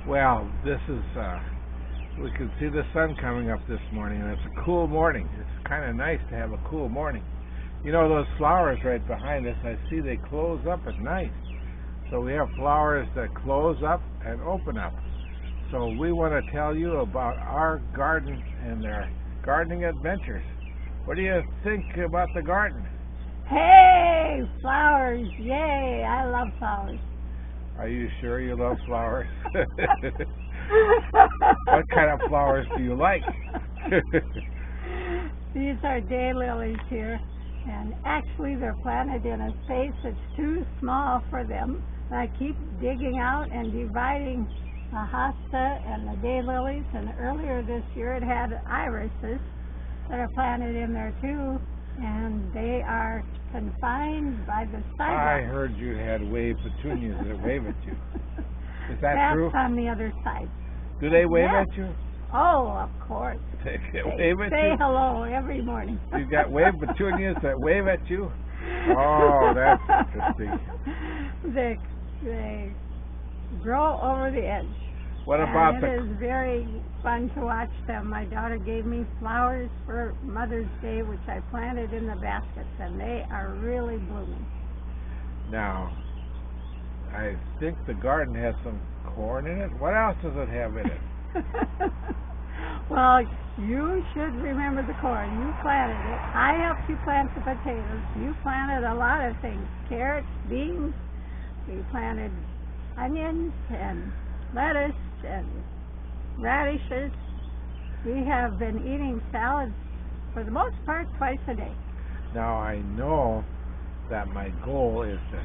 Well, this is, we can see the sun coming up this morning, and it's a cool morning. It's kind of nice to have a cool morning. You know, those flowers right behind us, I see they close up at night. So we have flowers that close up and open up. So we want to tell you about our garden and their gardening adventures. What do you think about the garden? Hey, flowers! Yay! I love flowers. Are you sure you love flowers? What kind of flowers do you like? These are daylilies here, and actually they're planted in a space that's too small for them. I keep digging out and dividing the hosta and the daylilies, and earlier this year it had irises that are planted in there too, and they are confined by the sidewalk. I heard you had wave petunias that wave at you. Is that That's true? on the other side. Do they wave Yes. at you? Oh, of course. They They wave at say you? hello every morning. You've got wave petunias that wave at you? Oh, that's interesting. They grow over the edge. What about and it is very fun to watch them. My daughter gave me flowers for Mother's Day, which I planted in the baskets, and they are really blooming. Now, I think the garden has some corn in it. What else does it have in it? Well, you should remember the corn. You planted it. I helped you plant the potatoes. You planted a lot of things. Carrots, beans. We planted onions and lettuce and radishes. We have been eating salads for the most part twice a day. Now, I know that my goal is to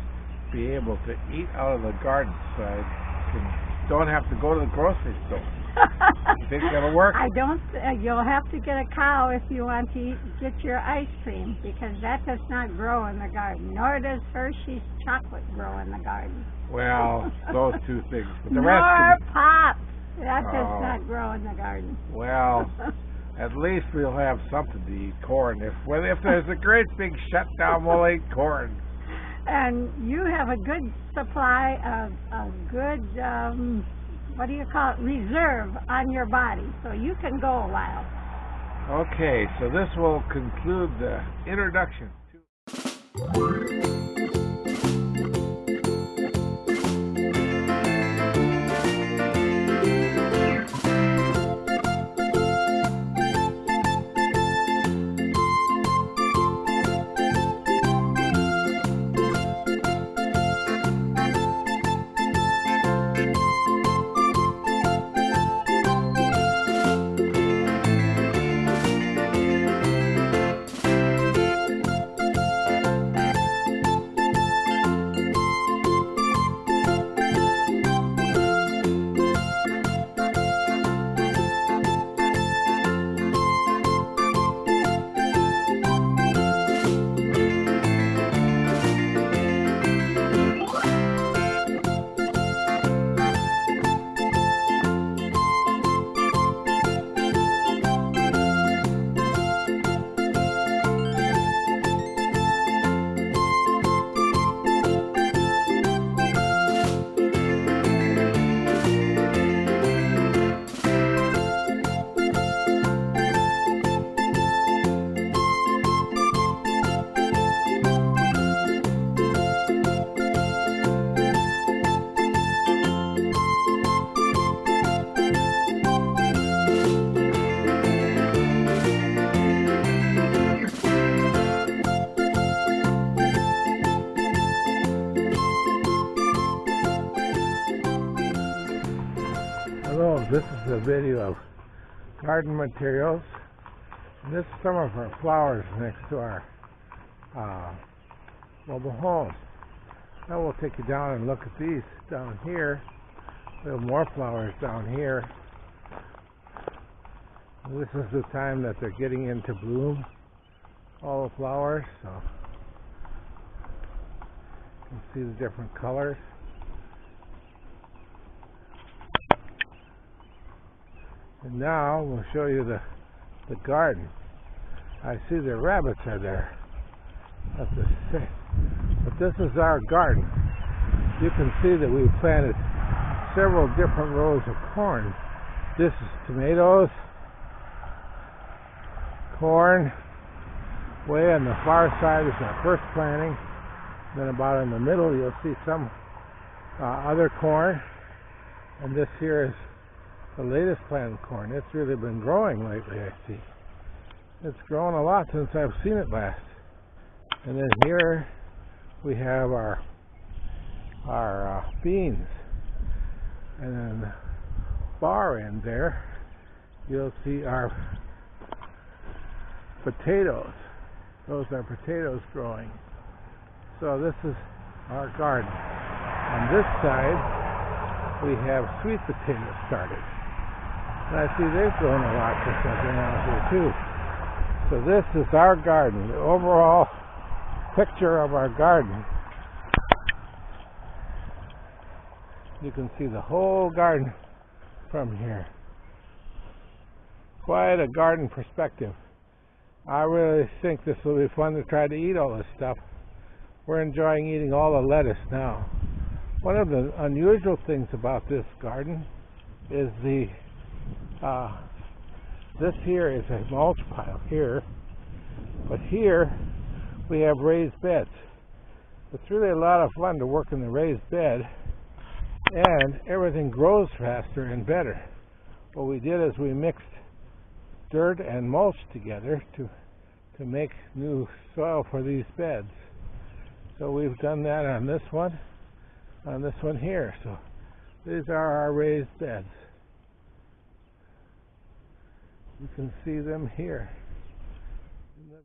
be able to eat out of the garden so I don't have to go to the grocery store. You think that'll work? I don't. You'll have to get a cow if you want to get your ice cream, because that does not grow in the garden. Nor does Hershey's chocolate grow in the garden. Well, those two things. But the Nor rest can, pop. That does Oh. not grow in the garden. well, at least we'll have something to eat. Corn. If there's a great big shutdown, we'll eat corn. And you have a good supply of a good, what do you call it, reserve on your body, so you can go a while. Okay, so this will conclude the introduction. Hello, this is a video of garden materials. And this is some of our flowers next to our mobile home. Now we'll take you down and look at these down here. We have more flowers down here. And this is the time that they're getting into bloom, all the flowers. So you can see the different colors. And now we'll show you the garden. I see the rabbits are there. But this is our garden. You can see that we planted several different rows of corn. This is tomatoes, corn. Way on the far side is our first planting. Then about in the middle you'll see some other corn. And this here is the latest planted corn. It's really been growing lately, I see. It's grown a lot since I've seen it last. And then here we have our beans. And then the far end there, you'll see our potatoes. Those are potatoes growing. So this is our garden. On this side, we have sweet potatoes started. And I see they've grown a lot since I've been out here too. So this is our garden, the overall picture of our garden. You can see the whole garden from here. Quite a garden perspective. I really think this will be fun to try to eat all this stuff. We're enjoying eating all the lettuce now. One of the unusual things about this garden is this here is a mulch pile here, but here we have raised beds. It's really a lot of fun to work in the raised bed, and everything grows faster and better. What we did is we mixed dirt and mulch together to make new soil for these beds. So we've done that on this one here. So these are our raised beds. You can see them here.